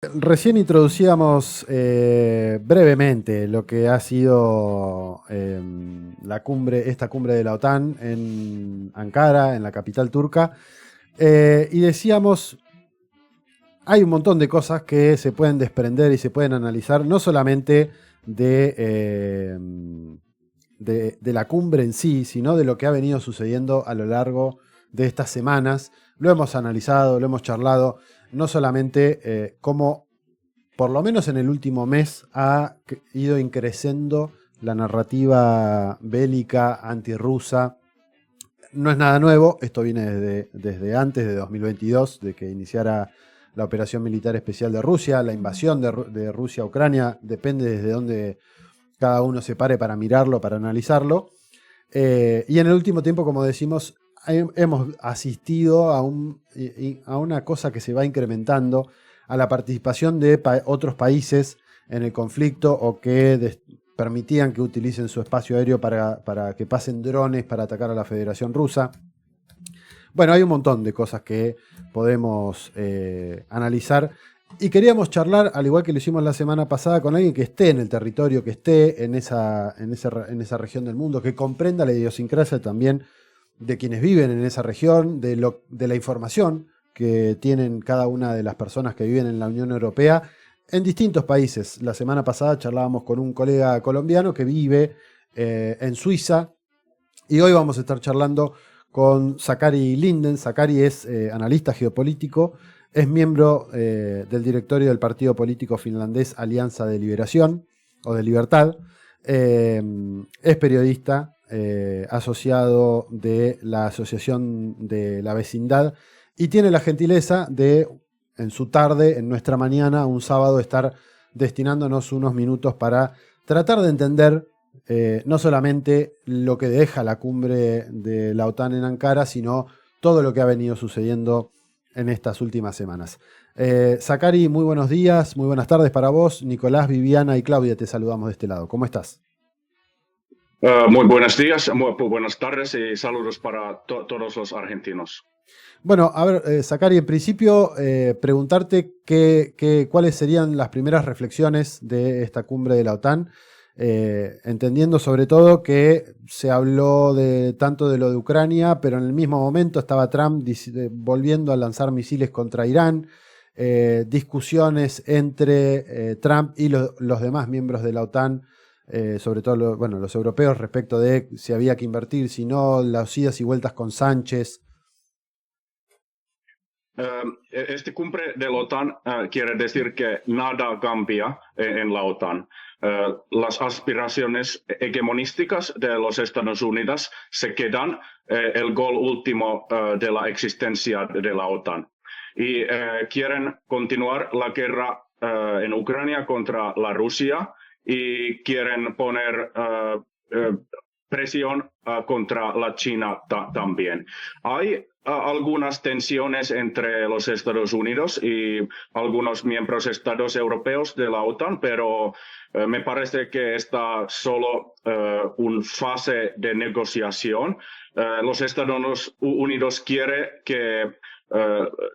Recién introducíamos brevemente lo que ha sido esta cumbre de la OTAN en Ankara, en la capital turca, y decíamos, hay un montón de cosas que se pueden desprender y se pueden analizar, no solamente de la cumbre en sí, sino de lo que ha venido sucediendo a lo largo de estas semanas. Lo hemos analizado, lo hemos charlado, no solamente cómo por lo menos en el último mes, ha ido increciendo la narrativa bélica antirrusa. No es nada nuevo, esto viene desde antes de 2022, de que iniciara la operación militar especial de Rusia, la invasión de Rusia a Ucrania, depende desde dónde cada uno se pare para mirarlo, para analizarlo. Y en el último tiempo, como decimos, hemos asistido a una cosa que se va incrementando, a la participación de otros países en el conflicto o que permitían que utilicen su espacio aéreo para que pasen drones para atacar a la Federación Rusa. Bueno, hay un montón de cosas que podemos analizar y queríamos charlar, al igual que lo hicimos la semana pasada, con alguien que esté en el territorio, que esté en esa región del mundo, que comprenda la idiosincrasia también de quienes viven en esa región, de la información que tienen cada una de las personas que viven en la Unión Europea en distintos países. La semana pasada charlábamos con un colega colombiano que vive en Suiza y hoy vamos a estar charlando con Sakari Linden. Sakari es analista geopolítico, es miembro del directorio del partido político finlandés Alianza de Liberación o de Libertad, es periodista, asociado de la Asociación de la Vecindad y tiene la gentileza de, en su tarde, en nuestra mañana, un sábado, estar destinándonos unos minutos para tratar de entender no solamente lo que deja la cumbre de la OTAN en Ankara, sino todo lo que ha venido sucediendo en estas últimas semanas. Sakari, muy buenos días, muy buenas tardes para vos. Nicolás, Viviana y Claudia, te saludamos de este lado. ¿Cómo estás? Muy buenos días, muy buenas tardes y saludos para todos los argentinos. Bueno, a ver, Sakari, en principio, preguntarte cuáles serían las primeras reflexiones de esta cumbre de la OTAN, entendiendo sobre todo que se habló tanto de lo de Ucrania, pero en el mismo momento estaba Trump volviendo a lanzar misiles contra Irán, discusiones entre Trump y los demás miembros de la OTAN, sobre todo los europeos, respecto de si había que invertir, si no, las idas y vueltas con Sánchez. Este cumbre de la OTAN quiere decir que nada cambia en la OTAN. Las aspiraciones hegemonísticas de los Estados Unidos se quedan el gol último de la existencia de la OTAN. Y quieren continuar la guerra en Ucrania contra la Rusia y quieren poner presión contra la China también. Hay algunas tensiones entre los Estados Unidos y algunos miembros estados europeos de la OTAN, pero me parece que está solo una fase de negociación. Los Estados Unidos quieren que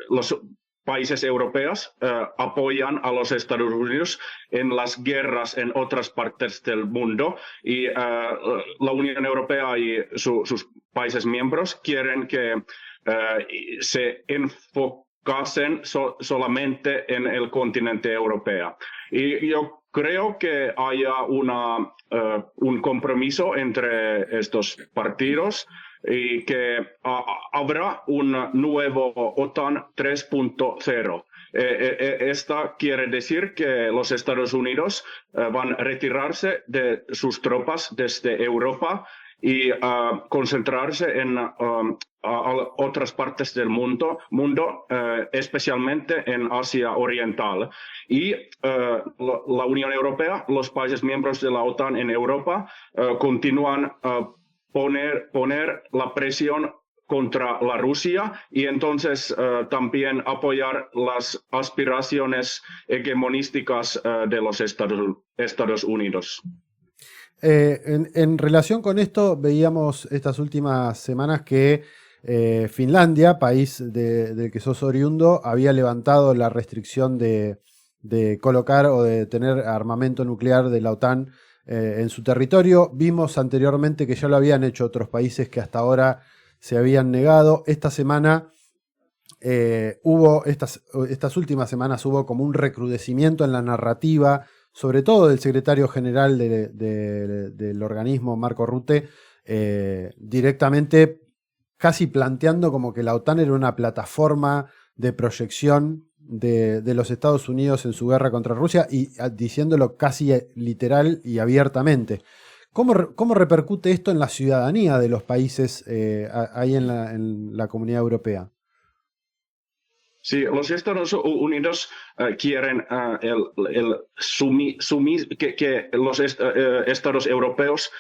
los países europeos apoyan a los Estados Unidos en las guerras en otras partes del mundo y la Unión Europea y sus países miembros quieren que se enfocasen solamente en el continente europeo. Y yo creo que haya un compromiso entre estos partidos y que habrá un nuevo OTAN 3.0. Esta quiere decir que los Estados Unidos van a retirarse de sus tropas desde Europa y concentrarse en otras partes del mundo especialmente en Asia Oriental. Y la Unión Europea, los países miembros de la OTAN en Europa, continúan poner la presión contra la Rusia y entonces también apoyar las aspiraciones hegemonísticas de los Estados Unidos. En relación con esto, veíamos estas últimas semanas que Finlandia, país del que sos oriundo, había levantado la restricción de colocar o de tener armamento nuclear de la OTAN en su territorio. Vimos anteriormente que ya lo habían hecho otros países que hasta ahora se habían negado. Esta semana estas últimas semanas hubo como un recrudecimiento en la narrativa, sobre todo del secretario general del organismo, Marco Rutte, directamente casi planteando como que la OTAN era una plataforma de proyección de los Estados Unidos en su guerra contra Rusia y diciéndolo casi literal y abiertamente. ¿Cómo repercute esto en la ciudadanía de los países ahí en la Comunidad Europea? Sí, los Estados Unidos quieren que los estados europeos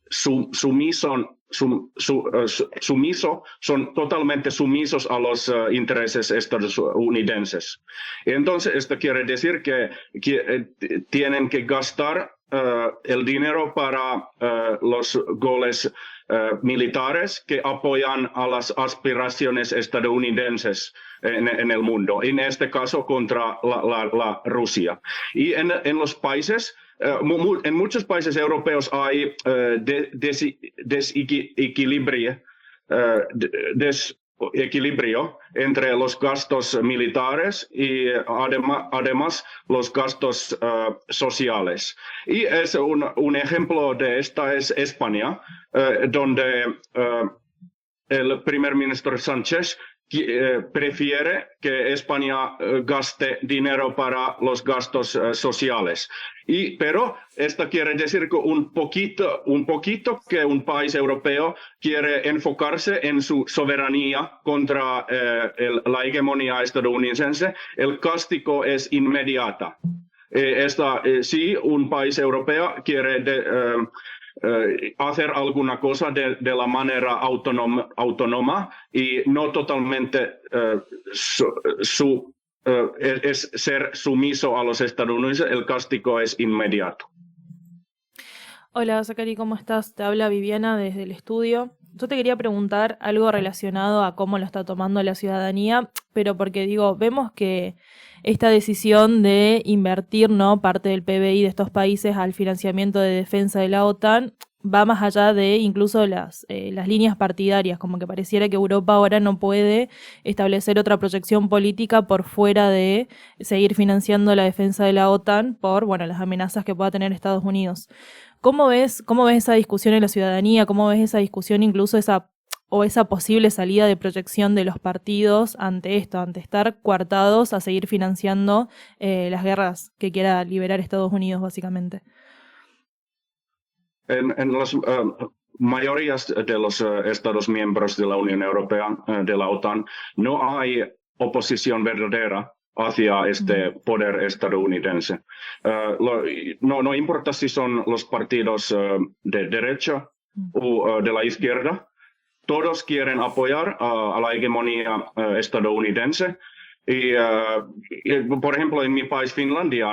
son totalmente sumisos a los intereses estadounidenses. Entonces, esto quiere decir que tienen que gastar el dinero para los goles militares que apoyan a las aspiraciones estadounidenses en el mundo, en este caso contra la Rusia. Y en los países, en muchos países europeos hay desequilibrio entre los gastos militares y además los gastos sociales. Y es un ejemplo de esta es España, donde el primer ministro Sánchez prefiere que España gaste dinero para los gastos sociales. Pero esto quiere decir que un poquito que un país europeo quiere enfocarse en su soberanía contra la hegemonía estadounidense. El castigo es inmediato. Si un país europeo quiere hacer alguna cosa de la manera autónoma y no totalmente es ser sumiso a los estadounidenses, el castigo es inmediato. Hola, Zachary, ¿cómo estás? Te habla Viviana desde el estudio. Yo te quería preguntar algo relacionado a cómo lo está tomando la ciudadanía, pero porque vemos que esta decisión de invertir, ¿no?, parte del PBI de estos países al financiamiento de defensa de la OTAN va más allá de incluso las líneas partidarias, como que pareciera que Europa ahora no puede establecer otra proyección política por fuera de seguir financiando la defensa de la OTAN por, las amenazas que pueda tener Estados Unidos. ¿Cómo ves esa discusión en la ciudadanía? ¿Cómo ves esa discusión, incluso esa posible salida de proyección de los partidos ante esto, ante estar coartados a seguir financiando las guerras que quiera liberar Estados Unidos, básicamente? En las mayorías de los Estados miembros de la Unión Europea, de la OTAN, no hay oposición verdadera hacia este poder estadounidense. No importa si son los partidos de derecha o de la izquierda, todos quieren apoyar a la hegemonía estadounidense. Y, por ejemplo, en mi país, Finlandia,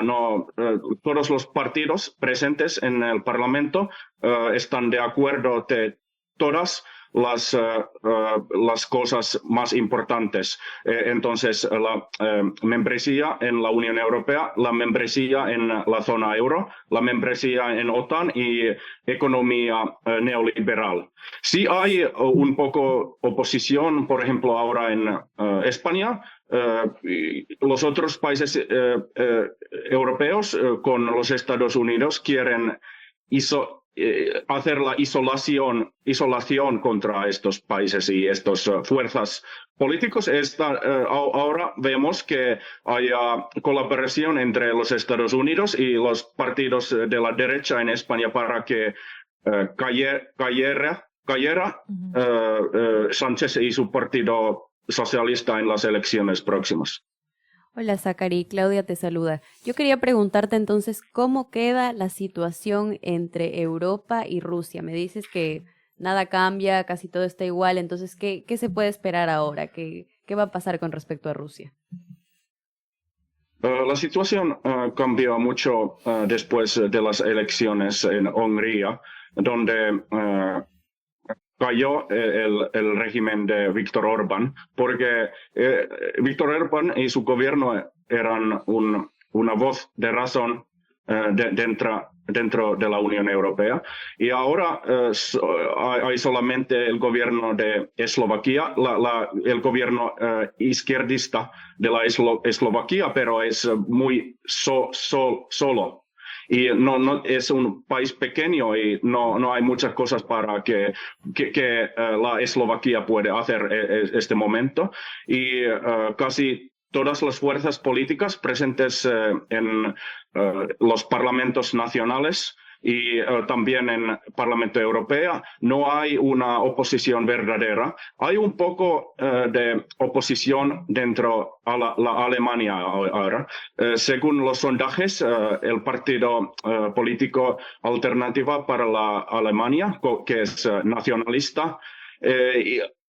todos los partidos presentes en el Parlamento están de acuerdo de todas las cosas más importantes. Entonces, la membresía en la Unión Europea, la membresía en la zona euro, la membresía en OTAN y economía neoliberal. Sí hay un poco oposición, por ejemplo, ahora en España. Los otros países europeos con los Estados Unidos quieren hacer la isolación contra estos países y estas fuerzas políticas. Ahora vemos que hay colaboración entre los Estados Unidos y los partidos de la derecha en España para que cayera Sánchez y su partido socialista en las elecciones próximas. Hola, Zachary, Claudia te saluda. Yo quería preguntarte entonces, ¿cómo queda la situación entre Europa y Rusia? Me dices que nada cambia, casi todo está igual, entonces, ¿qué se puede esperar ahora? ¿Qué va a pasar con respecto a Rusia? La situación cambió mucho después de las elecciones en Hungría, donde cayó el régimen de Viktor Orbán, porque Viktor Orbán y su gobierno eran una voz de razón dentro de la Unión Europea. Y ahora hay solamente el gobierno de Eslovaquia, el gobierno izquierdista de la Eslovaquia, pero es muy solo. Y no es un país pequeño y no hay muchas cosas para que la Eslovaquia puede hacer en este momento. Y casi todas las fuerzas políticas presentes en los parlamentos nacionales y también en el Parlamento Europeo, no hay una oposición verdadera. Hay un poco de oposición dentro de la Alemania ahora. Según los sondajes, el partido político Alternativa para la Alemania, que es nacionalista,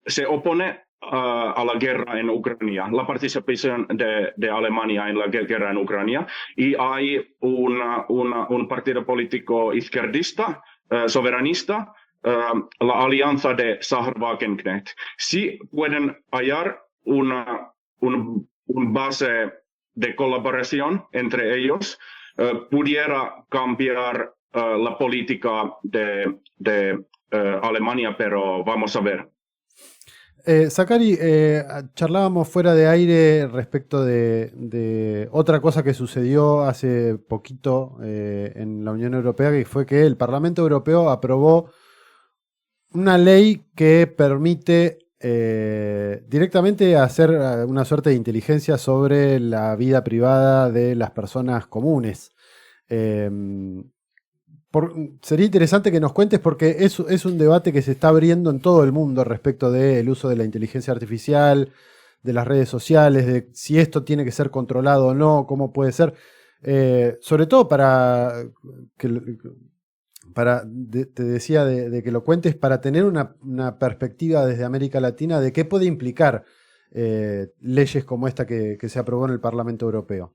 se opone a la guerra en Ucrania, la participación de Alemania en la guerra en Ucrania, y hay un partido político izquierdista, soberanista, la alianza de Sacher-Wagenknecht. Si pueden hallar un base de colaboración entre ellos, pudiera cambiar la política de Alemania, pero vamos a ver. Sakari, charlábamos fuera de aire respecto de otra cosa que sucedió hace poquito en la Unión Europea, que fue que el Parlamento Europeo aprobó una ley que permite directamente hacer una suerte de inteligencia sobre la vida privada de las personas comunes. Sería interesante que nos cuentes porque es un debate que se está abriendo en todo el mundo respecto del uso de la inteligencia artificial, de las redes sociales, de si esto tiene que ser controlado o no, cómo puede ser. Sobre todo te decía de que lo cuentes para tener una perspectiva desde América Latina de qué puede implicar leyes como esta que se aprobó en el Parlamento Europeo.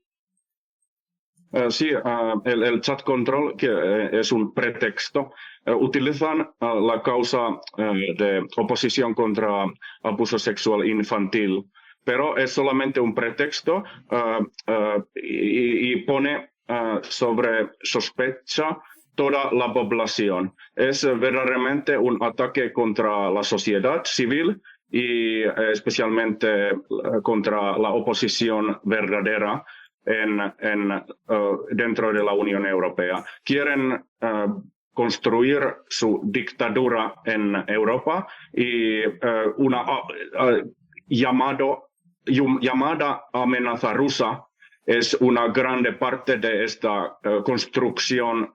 Sí, el chat control, que es un pretexto, utilizan la causa de oposición contra abuso sexual infantil, pero es solamente un pretexto y pone sobre sospecha toda la población. Es verdaderamente un ataque contra la sociedad civil y especialmente contra la oposición verdadera dentro de la Unión Europea. Quieren construir su dictadura en Europa y una llamada amenaza rusa es una grande parte de esta construcción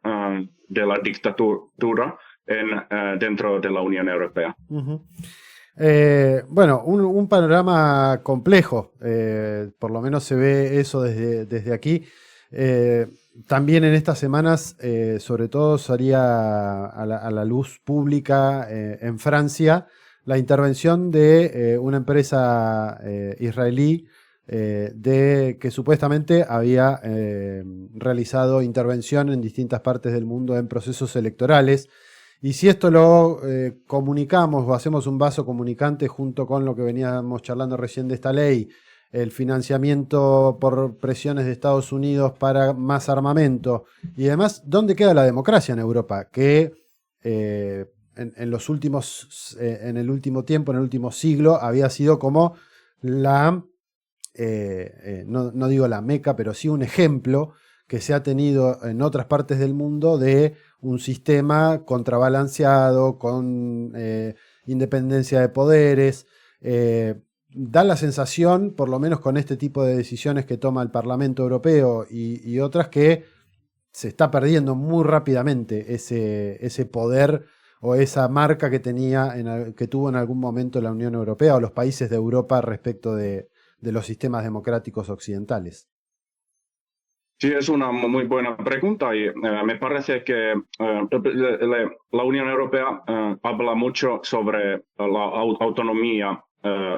de la dictadura dentro de la Unión Europea. Uh-huh. Bueno, un panorama complejo, por lo menos se ve eso desde aquí. También en estas semanas, sobre todo, salía a la luz pública en Francia la intervención de una empresa israelí que supuestamente había realizado intervención en distintas partes del mundo en procesos electorales. Y si esto lo comunicamos o hacemos un vaso comunicante junto con lo que veníamos charlando recién de esta ley, el financiamiento por presiones de Estados Unidos para más armamento y demás, ¿dónde queda la democracia en Europa? Que en el último tiempo, en el último siglo, había sido como no digo la meca, pero sí un ejemplo que se ha tenido en otras partes del mundo de un sistema contrabalanceado, con independencia de poderes. Da la sensación, por lo menos con este tipo de decisiones que toma el Parlamento Europeo y otras, que se está perdiendo muy rápidamente ese poder o esa marca que que tuvo en algún momento la Unión Europea o los países de Europa respecto de los sistemas democráticos occidentales. Sí, es una muy buena pregunta y me parece que la Unión Europea habla mucho sobre la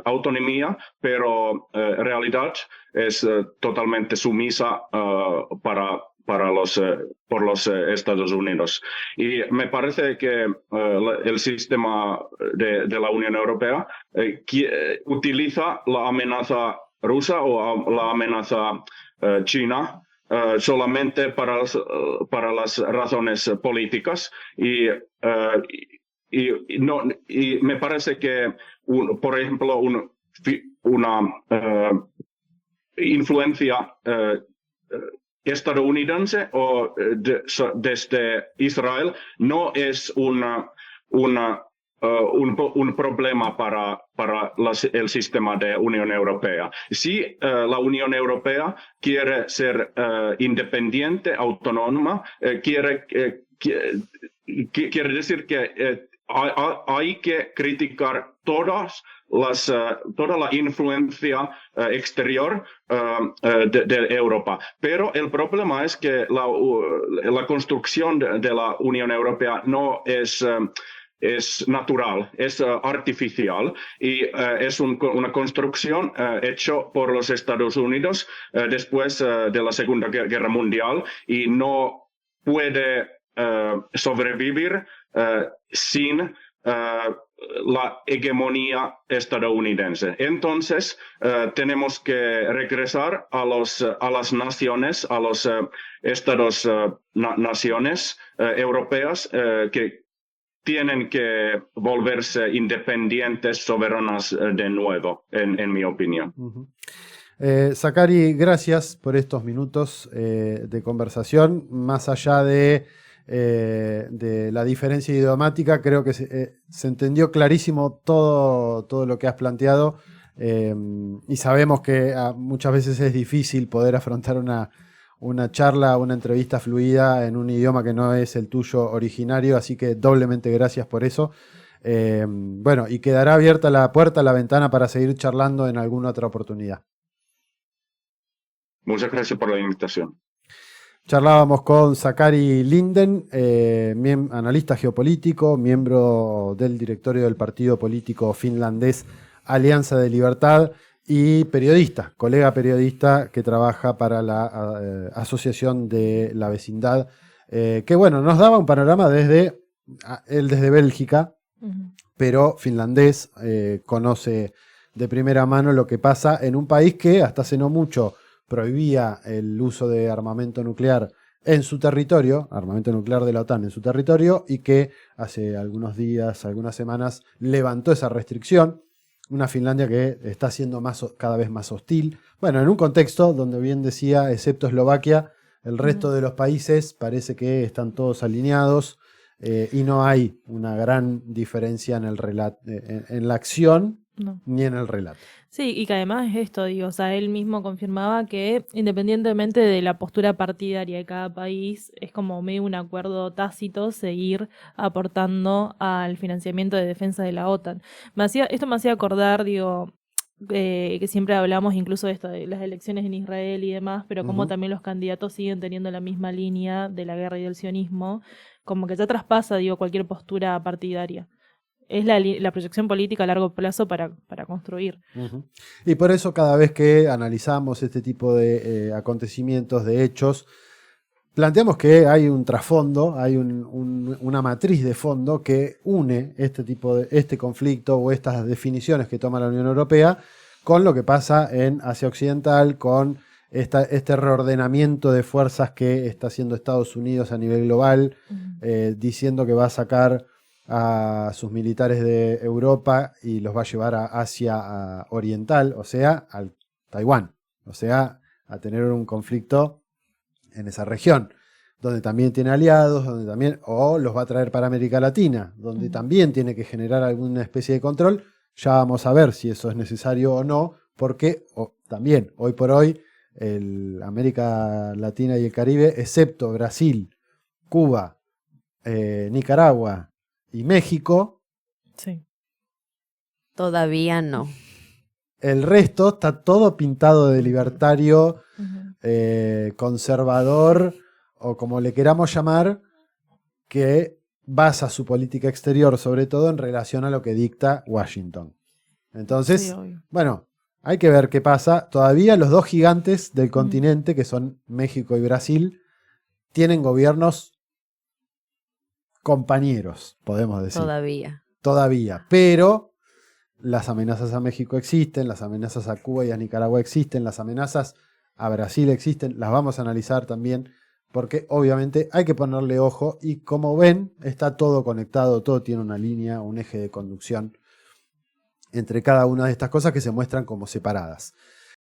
autonomía, pero en realidad es totalmente sumisa por los Estados Unidos. Y me parece que el sistema de la Unión Europea utiliza la amenaza rusa o la amenaza china solamente para las razones políticas y me parece que, por ejemplo, una influencia estadounidense o desde Israel no es un problema para el sistema de Unión Europea. Si la Unión Europea quiere ser independiente, autónoma, quiere decir que hay que criticar toda la influencia exterior de Europa. Pero el problema es que la construcción de la Unión Europea no es natural, es artificial y es una construcción hecha por los Estados Unidos después de la Segunda Guerra Mundial y no puede sobrevivir sin la hegemonía estadounidense. Entonces, tenemos que regresar a las naciones, a los estados naciones europeas que tienen que volverse independientes, soberanas de nuevo, en mi opinión. Sakari, gracias por estos minutos de conversación. Más allá de la diferencia idiomática, creo que se entendió clarísimo todo lo que has planteado y sabemos que muchas veces es difícil poder afrontar una charla, una entrevista fluida en un idioma que no es el tuyo originario, así que doblemente gracias por eso. Bueno, y quedará abierta la puerta, la ventana para seguir charlando en alguna otra oportunidad. Muchas gracias por la invitación. Charlábamos con Sakari Linden, analista geopolítico, miembro del directorio del partido político finlandés Alianza de Libertad y periodista, colega periodista que trabaja para la Asociación de la Vecindad, que bueno, nos daba un panorama desde Bélgica, pero finlandés, conoce de primera mano lo que pasa en un país que hasta hace no mucho prohibía el uso de armamento nuclear en su territorio, armamento nuclear de la OTAN en su territorio, y que hace algunos días, algunas semanas, levantó esa restricción. Una Finlandia que está siendo cada vez más hostil. Bueno, en un contexto donde bien decía, excepto Eslovaquia, el resto de los países parece que están todos alineados y no hay una gran diferencia en el en la acción ni en el relato. Sí, y que además es esto, digo, o sea, él mismo confirmaba que independientemente de la postura partidaria de cada país, es como medio un acuerdo tácito seguir aportando al financiamiento de defensa de la OTAN. Esto me hacía acordar, digo, que siempre hablamos incluso de esto, de las elecciones en Israel y demás, pero como también los candidatos siguen teniendo la misma línea de la guerra y del sionismo, como que ya traspasa, digo, cualquier postura partidaria. Es la proyección política a largo plazo para construir. Y por eso cada vez que analizamos este tipo de acontecimientos, de hechos, planteamos que hay un trasfondo, hay una matriz de fondo que une este conflicto o estas definiciones que toma la Unión Europea con lo que pasa en Asia Occidental, con este reordenamiento de fuerzas que está haciendo Estados Unidos a nivel global, diciendo que va a sacar a sus militares de Europa y los va a llevar a Asia Oriental, o sea, al Taiwán, o sea, a tener un conflicto en esa región, donde también tiene aliados, o los va a traer para América Latina, donde también tiene que generar alguna especie de control. Ya vamos a ver si eso es necesario o no, porque también, hoy por hoy, América Latina y el Caribe, excepto Brasil, Cuba, Nicaragua y México, sí, todavía no. El resto está todo pintado de libertario, conservador, o como le queramos llamar, que basa su política exterior sobre todo en relación a lo que dicta Washington. Entonces, sí, bueno, hay que ver qué pasa. Todavía los dos gigantes del continente, que son México y Brasil, tienen gobiernos compañeros, podemos decir. Todavía. Pero las amenazas a México existen, las amenazas a Cuba y a Nicaragua existen, las amenazas a Brasil existen, las vamos a analizar también, porque obviamente hay que ponerle ojo y como ven, está todo conectado, todo tiene una línea, un eje de conducción entre cada una de estas cosas que se muestran como separadas.